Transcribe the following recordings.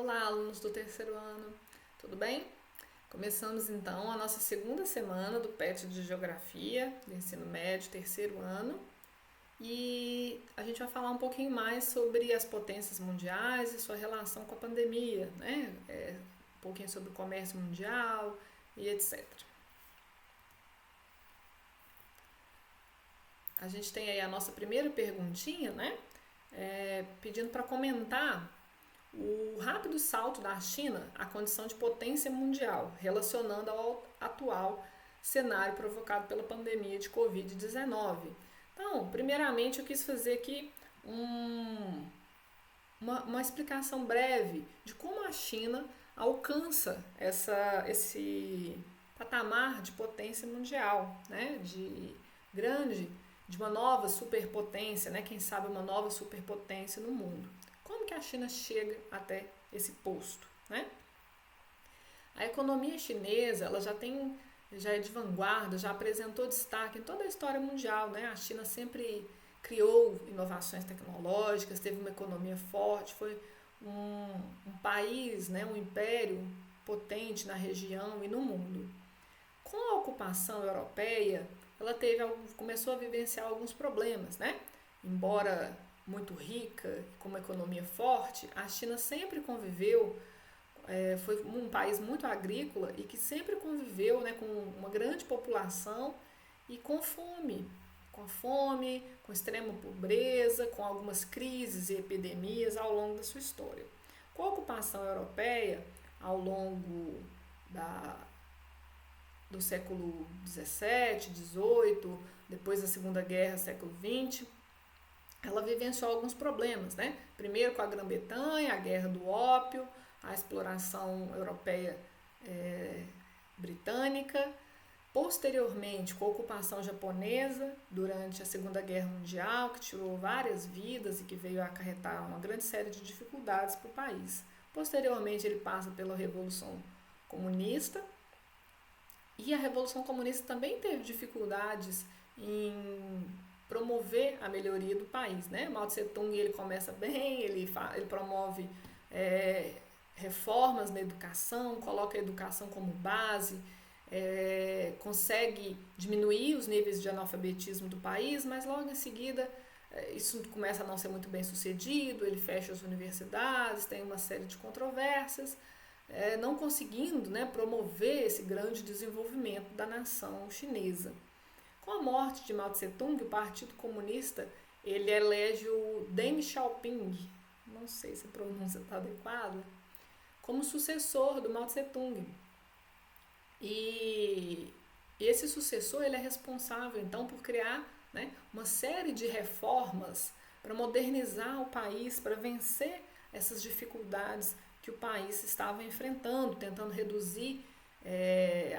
Olá, alunos do terceiro ano, tudo bem? Começamos então a nossa segunda semana do PET de Geografia, do ensino médio, terceiro ano, e a gente vai falar um pouquinho mais sobre as potências mundiais e sua relação com a pandemia, né? Um pouquinho sobre o comércio mundial e etc. A gente tem aí a nossa primeira perguntinha, né? Pedindo para comentar o rápido salto da China à condição de potência mundial, relacionando ao atual cenário provocado pela pandemia de Covid-19. Então, primeiramente, eu quis fazer aqui uma explicação breve de como a China alcança esse patamar de potência mundial, né? De uma nova superpotência, né? Quem sabe uma nova superpotência no mundo. Como que a China chega até esse posto, né? A economia chinesa, ela já é de vanguarda, já apresentou destaque em toda a história mundial, né? A China sempre criou inovações tecnológicas, teve uma economia forte, foi um país, né? Um império potente na região e no mundo. Com a ocupação europeia, ela começou a vivenciar alguns problemas, né? Embora muito rica, com uma economia forte, a China sempre conviveu, foi um país muito agrícola e que sempre conviveu, né, com uma grande população e com extrema pobreza, com algumas crises e epidemias ao longo da sua história. Com a ocupação europeia, ao longo da, do século XVII, XVIII, depois da Segunda Guerra, século XX, ela vivenciou alguns problemas, né? Primeiro com a Grã-Bretanha, a Guerra do Ópio, a exploração europeia britânica. Posteriormente, com a ocupação japonesa durante a Segunda Guerra Mundial, que tirou várias vidas e que veio a acarretar uma grande série de dificuldades para o país. Posteriormente, ele passa pela Revolução Comunista, e a Revolução Comunista também teve dificuldades em promover a melhoria do país, né? Mao Tse Tung, ele começa bem, ele promove reformas na educação, coloca a educação como base, consegue diminuir os níveis de analfabetismo do país, mas logo em seguida isso começa a não ser muito bem sucedido, ele fecha as universidades, tem uma série de controvérsias, não conseguindo, né, promover esse grande desenvolvimento da nação chinesa. Com a morte de Mao Tse Tung, o Partido Comunista ele elege o Deng Xiaoping, não sei se a pronúncia está adequada, como sucessor do Mao Tse Tung. E esse sucessor ele é responsável então por criar, né, uma série de reformas para modernizar o país, para vencer essas dificuldades que o país estava enfrentando, tentando reduzir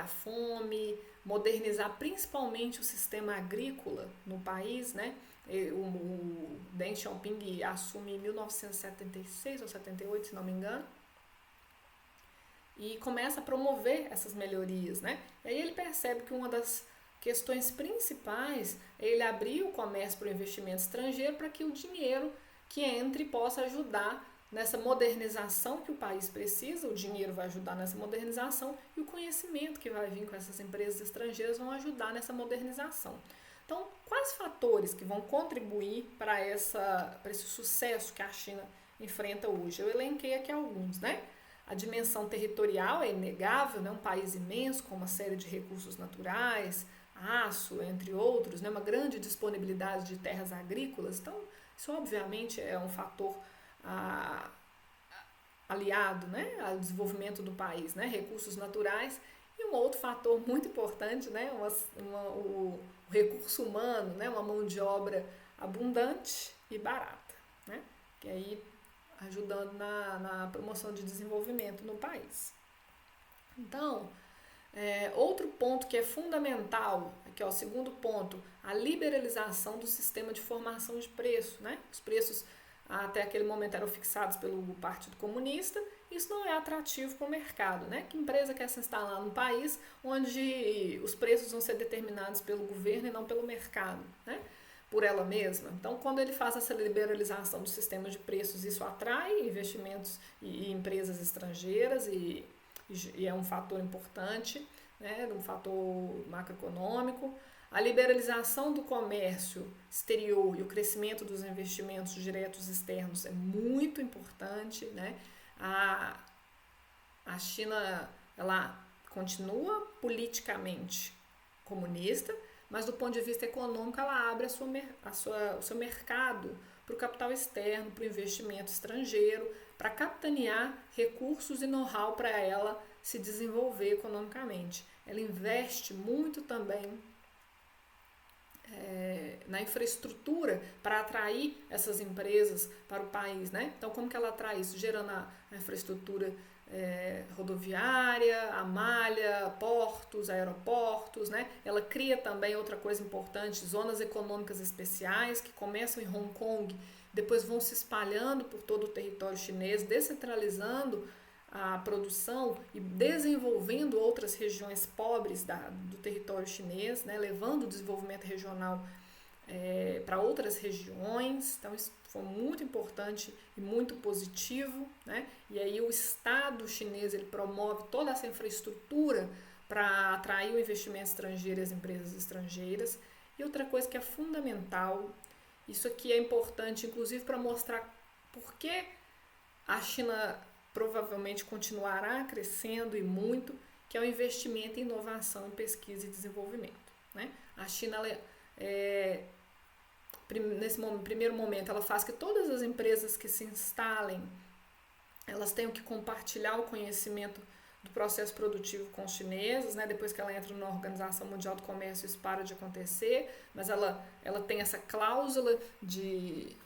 a fome, modernizar principalmente o sistema agrícola no país, né? O Deng Xiaoping assume em 1976 ou 78, se não me engano, e começa a promover essas melhorias, né? E aí ele percebe que uma das questões principais é ele abrir o comércio para o investimento estrangeiro para que o dinheiro que entre possa ajudar nessa modernização que o país precisa, o dinheiro vai ajudar nessa modernização e o conhecimento que vai vir com essas empresas estrangeiras vão ajudar nessa modernização. Então, quais fatores que vão contribuir para esse sucesso que a China enfrenta hoje? Eu elenquei aqui alguns, né? A dimensão territorial é inegável, né? Um país imenso com uma série de recursos naturais, aço, entre outros, né? Uma grande disponibilidade de terras agrícolas. Então, isso obviamente é um fator aliado, né, ao desenvolvimento do país, né, recursos naturais, e um outro fator muito importante, né, o recurso humano, né, uma mão de obra abundante e barata, né, que aí ajudando na promoção de desenvolvimento no país. Então, outro ponto que é fundamental, aqui ó, o segundo ponto, a liberalização do sistema de formação de preço, né, os preços até aquele momento eram fixados pelo Partido Comunista, isso não é atrativo para o mercado, né? Que empresa quer se instalar num país onde os preços vão ser determinados pelo governo e não pelo mercado, né? por ela mesma. Então, quando ele faz essa liberalização do sistema de preços, isso atrai investimentos e empresas estrangeiras e é um fator importante, né, um fator macroeconômico. A liberalização do comércio exterior e o crescimento dos investimentos diretos externos é muito importante, né? A China, ela continua politicamente comunista, mas do ponto de vista econômico ela abre o seu mercado para o capital externo, para o investimento estrangeiro, para capitanear recursos e know-how para ela se desenvolver economicamente. Ela investe muito também na infraestrutura para atrair essas empresas para o país, né? Então, como que ela atrai isso? Gerando a infraestrutura rodoviária, a malha, portos, aeroportos, né? Ela cria também outra coisa importante, zonas econômicas especiais que começam em Hong Kong, depois vão se espalhando por todo o território chinês, descentralizando a produção e desenvolvendo outras regiões pobres do território chinês, né? Levando o desenvolvimento regional para outras regiões. Então isso foi muito importante e muito positivo, né? E aí o Estado chinês ele promove toda essa infraestrutura para atrair o investimento estrangeiro e as empresas estrangeiras. E outra coisa que é fundamental, isso aqui é importante inclusive para mostrar por que a China provavelmente continuará crescendo e muito, que é o investimento em inovação, pesquisa e desenvolvimento, né? A China nesse primeiro momento, ela faz que todas as empresas que se instalem, elas tenham que compartilhar o conhecimento do processo produtivo com os chineses, né? Depois que ela entra na Organização Mundial do Comércio, isso para de acontecer, mas ela tem essa cláusula de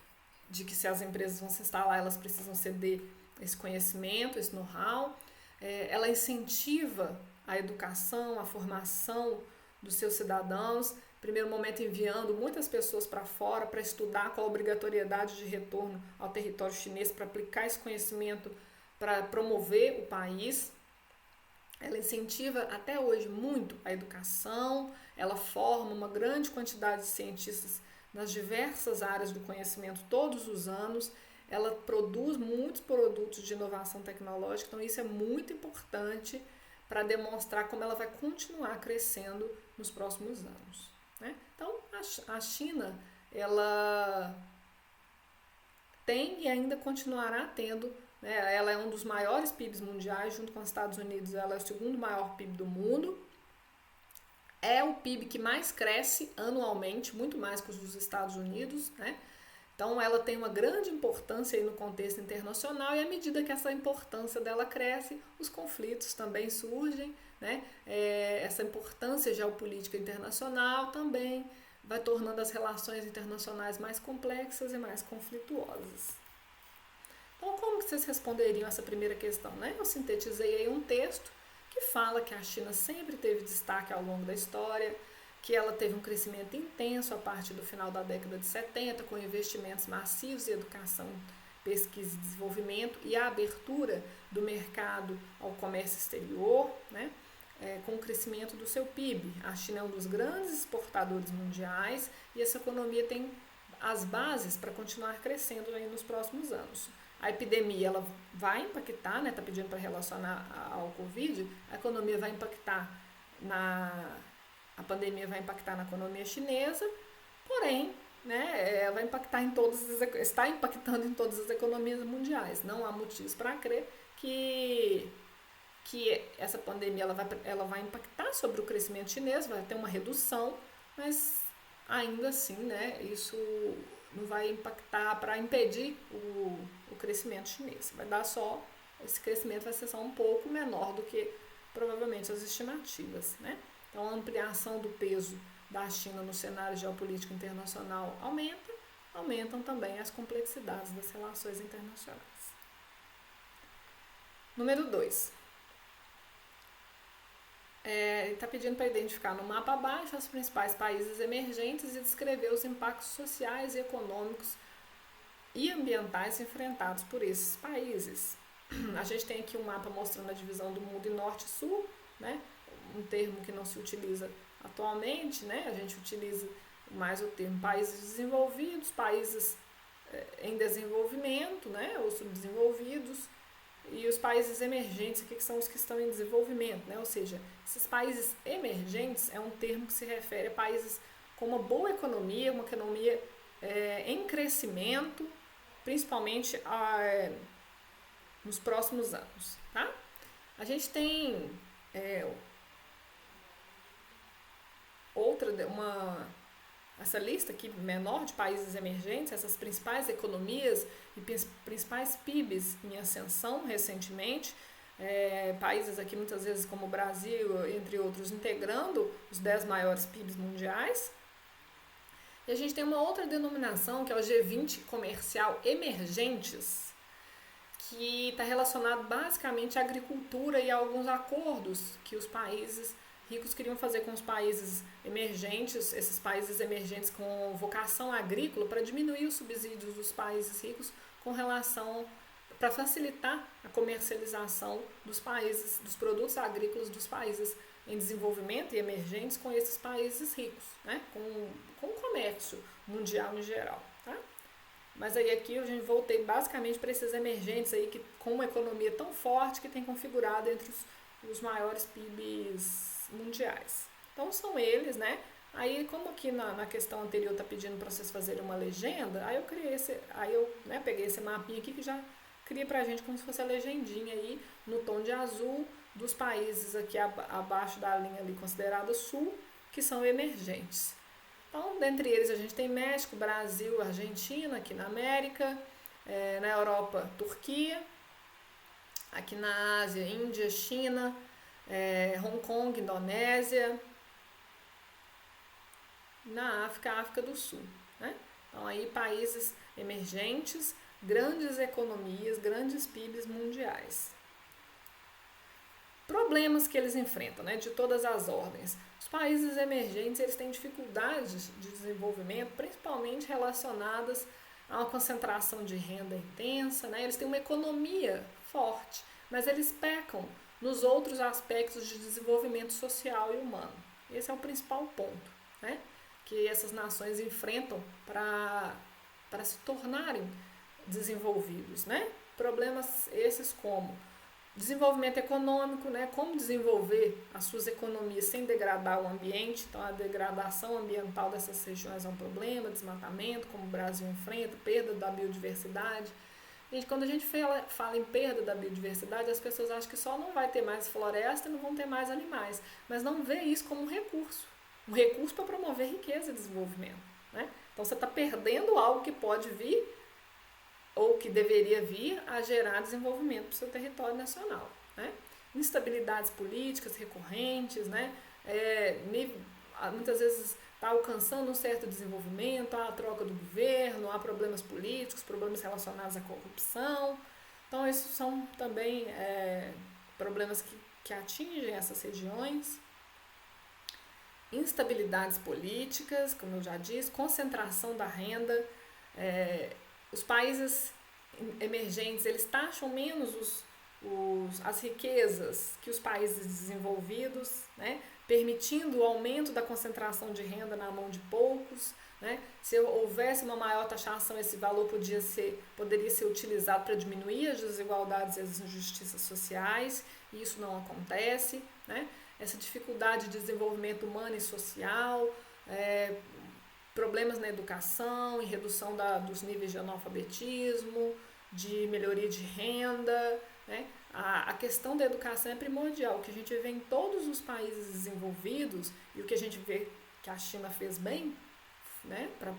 que se as empresas vão se instalar, elas precisam ceder esse conhecimento, esse know-how. Ela incentiva a educação, a formação dos seus cidadãos, primeiro momento enviando muitas pessoas para fora para estudar com a obrigatoriedade de retorno ao território chinês para aplicar esse conhecimento para promover o país. Ela incentiva até hoje muito a educação, ela forma uma grande quantidade de cientistas nas diversas áreas do conhecimento todos os anos, ela produz muitos produtos de inovação tecnológica, então isso é muito importante para demonstrar como ela vai continuar crescendo nos próximos anos, né? Então, a China, ela tem e ainda continuará tendo, né? Ela é um dos maiores PIBs mundiais, junto com os Estados Unidos, ela é o segundo maior PIB do mundo, é o PIB que mais cresce anualmente, muito mais que os dos Estados Unidos, né? Então, ela tem uma grande importância aí no contexto internacional e à medida que essa importância dela cresce, os conflitos também surgem, né? Essa importância geopolítica internacional também vai tornando as relações internacionais mais complexas e mais conflituosas. Então, como que vocês responderiam essa primeira questão, né? Eu sintetizei aí um texto que fala que a China sempre teve destaque ao longo da história, que ela teve um crescimento intenso a partir do final da década de 70, com investimentos massivos em educação, pesquisa e desenvolvimento e a abertura do mercado ao comércio exterior, né? Com o crescimento do seu PIB. A China é um dos grandes exportadores mundiais e essa economia tem as bases para continuar crescendo aí nos próximos anos. A epidemia ela vai impactar, né? Está pedindo para relacionar ao Covid, a economia vai impactar a pandemia vai impactar na economia chinesa, porém, né, vai impactar está impactando em todas as economias mundiais. Não há motivos para crer que essa pandemia ela vai impactar sobre o crescimento chinês, vai ter uma redução, mas ainda assim, né, isso não vai impactar para impedir o crescimento chinês. Esse crescimento vai ser só um pouco menor do que provavelmente as estimativas, né? Então, a ampliação do peso da China no cenário geopolítico internacional aumentam também as complexidades das relações internacionais. Número 2. Está pedindo para identificar no mapa abaixo os principais países emergentes e descrever os impactos sociais e econômicos e ambientais enfrentados por esses países. A gente tem aqui um mapa mostrando a divisão do mundo em norte e sul, né? Um termo que não se utiliza atualmente, né? A gente utiliza mais o termo países desenvolvidos, países em desenvolvimento, né, ou subdesenvolvidos, e os países emergentes, que são os que estão em desenvolvimento, né? Ou seja, esses países emergentes é um termo que se refere a países com uma boa economia, uma economia em crescimento, principalmente nos próximos anos, tá? A gente tem essa lista aqui menor de países emergentes, essas principais economias e principais PIBs em ascensão recentemente, países aqui muitas vezes como o Brasil, entre outros, integrando os 10 maiores PIBs mundiais. E a gente tem uma outra denominação, que é o G20 comercial emergentes, que está relacionado basicamente à agricultura e a alguns acordos que os países ricos queriam fazer com os países emergentes, esses países emergentes com vocação agrícola, para diminuir os subsídios dos países ricos com relação, para facilitar a comercialização dos países, dos produtos agrícolas dos países em desenvolvimento e emergentes com esses países ricos, né? com o comércio mundial em geral. Tá? Mas aí aqui eu voltei basicamente para esses emergentes aí que, com uma economia tão forte que tem configurado entre os maiores PIBs mundiais. Então são eles, né? Aí como aqui na questão anterior está pedindo para vocês fazerem uma legenda, aí eu peguei esse mapinha aqui que já cria pra gente como se fosse a legendinha aí no tom de azul dos países aqui abaixo da linha ali considerada sul, que são emergentes. Então, dentre eles a gente tem México, Brasil, Argentina, aqui na América, na Europa, Turquia, aqui na Ásia, Índia, China, Hong Kong, Indonésia, na África, África do Sul, né? Então aí países emergentes, grandes economias, grandes PIBs mundiais. Problemas que eles enfrentam, né, de todas as ordens. Os países emergentes eles têm dificuldades de desenvolvimento, principalmente relacionadas a uma concentração de renda intensa, né? Eles têm uma economia forte, mas eles pecam nos outros aspectos de desenvolvimento social e humano. Esse é o principal ponto, né, que essas nações enfrentam para se tornarem desenvolvidos, né? Problemas esses como desenvolvimento econômico, né? Como desenvolver as suas economias sem degradar o ambiente. Então, a degradação ambiental dessas regiões é um problema, desmatamento, como o Brasil enfrenta, perda da biodiversidade. Gente, quando a gente fala em perda da biodiversidade, as pessoas acham que só não vai ter mais floresta e não vão ter mais animais, mas não vê isso como um recurso para promover riqueza e desenvolvimento, né? Então você está perdendo algo que pode vir ou que deveria vir a gerar desenvolvimento para o seu território nacional, né? Instabilidades políticas recorrentes, né? Muitas vezes está alcançando um certo desenvolvimento, há a troca do governo, há problemas políticos, problemas relacionados à corrupção. Então, esses são também problemas que atingem essas regiões. Instabilidades políticas, como eu já disse, concentração da renda. Os países emergentes, eles taxam menos as riquezas que os países desenvolvidos, né? Permitindo o aumento da concentração de renda na mão de poucos, né? Se houvesse uma maior taxação, esse valor poderia ser utilizado para diminuir as desigualdades e as injustiças sociais, e isso não acontece, né? Essa dificuldade de desenvolvimento humano e social, problemas na educação e redução dos níveis de analfabetismo, de melhoria de renda, né? A questão da educação é primordial. O que a gente vê em todos os países desenvolvidos e o que a gente vê que a China fez bem, né, para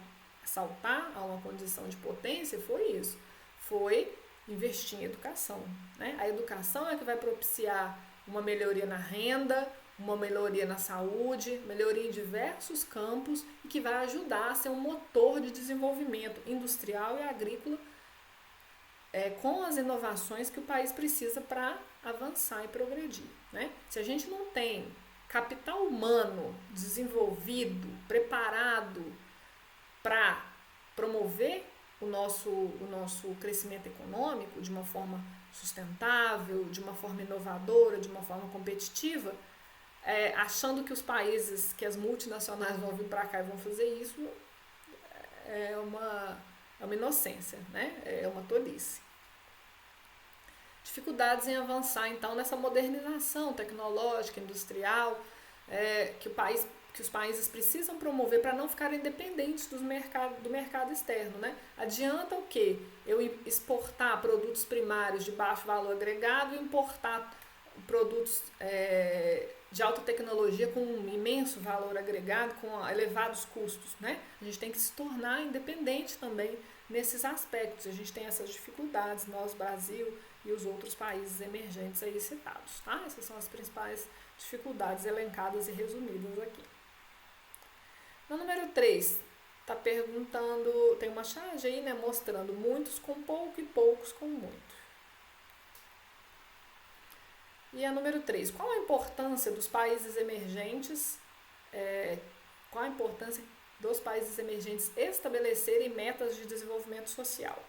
saltar a uma condição de potência foi isso. Foi investir em educação, né? A educação é que vai propiciar uma melhoria na renda, uma melhoria na saúde, melhoria em diversos campos e que vai ajudar a ser um motor de desenvolvimento industrial e agrícola com as inovações que o país precisa para avançar e progredir, né? Se a gente não tem capital humano desenvolvido, preparado para promover o nosso crescimento econômico de uma forma sustentável, de uma forma inovadora, de uma forma competitiva, achando que os países, que as multinacionais vão vir para cá e vão fazer isso, é uma inocência, né? É uma tolice. Dificuldades em avançar, então, nessa modernização tecnológica, industrial, que os países precisam promover para não ficarem dependentes do mercado externo, né? Adianta o quê? Eu exportar produtos primários de baixo valor agregado e importar produtos de alta tecnologia com um imenso valor agregado, com elevados custos, né? A gente tem que se tornar independente também nesses aspectos. A gente tem essas dificuldades, nós, Brasil e os outros países emergentes aí citados, tá? Essas são as principais dificuldades elencadas e resumidas aqui. No número 3, está perguntando, tem uma charge aí, né, mostrando muitos com pouco e poucos com muito. E a número 3, qual a importância dos países emergentes, qual a importância dos países emergentes estabelecerem metas de desenvolvimento social?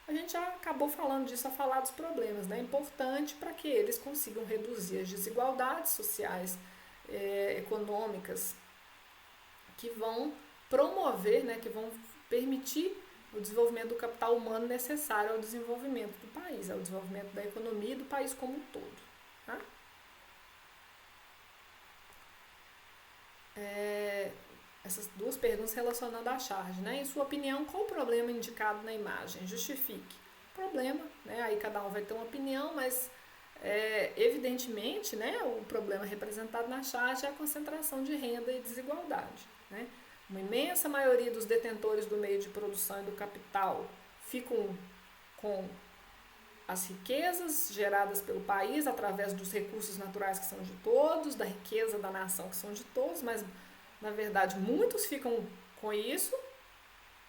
A gente já acabou falando disso ao falar dos problemas, né? É importante para que eles consigam reduzir as desigualdades sociais, econômicas, que vão promover, né, que vão permitir o desenvolvimento do capital humano necessário ao desenvolvimento do país, ao desenvolvimento da economia e do país como um todo. Tá? Essas duas perguntas relacionando à charge, né? Em sua opinião, qual o problema indicado na imagem? Justifique. Problema, né? Aí cada um vai ter uma opinião, mas evidentemente, né, o problema representado na charge é a concentração de renda e desigualdade, né? Uma imensa maioria dos detentores do meio de produção e do capital ficam com as riquezas geradas pelo país através dos recursos naturais que são de todos, da riqueza da nação que são de todos, mas na verdade muitos ficam com isso,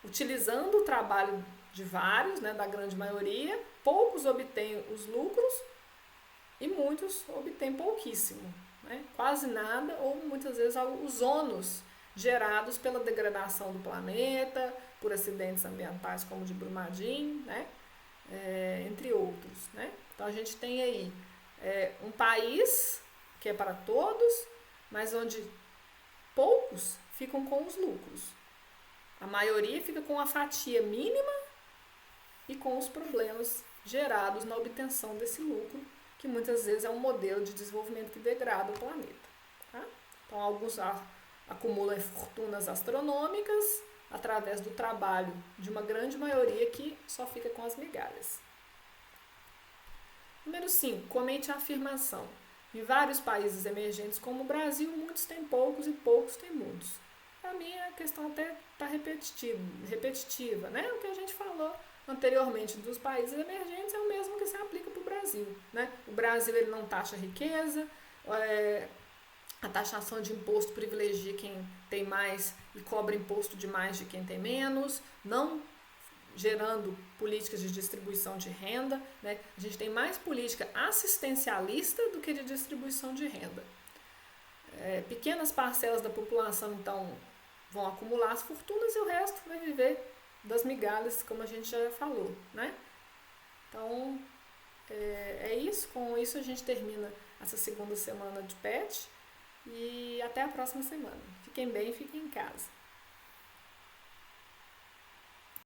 utilizando o trabalho de vários, né, da grande maioria, poucos obtêm os lucros e muitos obtêm pouquíssimo, né? Quase nada ou muitas vezes os ônus gerados pela degradação do planeta, por acidentes ambientais como o de Brumadinho, né? Entre outros, né? Então a gente tem aí um país que é para todos, mas onde poucos ficam com os lucros. A maioria fica com a fatia mínima e com os problemas gerados na obtenção desse lucro, que muitas vezes é um modelo de desenvolvimento que degrada o planeta. Tá? Então alguns acumulam fortunas astronômicas através do trabalho de uma grande maioria que só fica com as migalhas. Número 5, comente a afirmação. Em vários países emergentes como o Brasil, muitos têm poucos e poucos têm muitos. Para mim a questão até está repetitiva, né? O que a gente falou anteriormente dos países emergentes é o mesmo que se aplica para o Brasil, né? O Brasil ele não taxa riqueza, a taxação de imposto privilegia quem tem mais e cobra imposto de mais de quem tem menos, não gerando políticas de distribuição de renda, né? A gente tem mais política assistencialista do que de distribuição de renda. Pequenas parcelas da população, então, vão acumular as fortunas e o resto vai viver das migalhas, como a gente já falou, né? Então, é isso. Com isso a gente termina essa segunda semana de PET e até a próxima semana. Fiquem bem, fiquem em casa.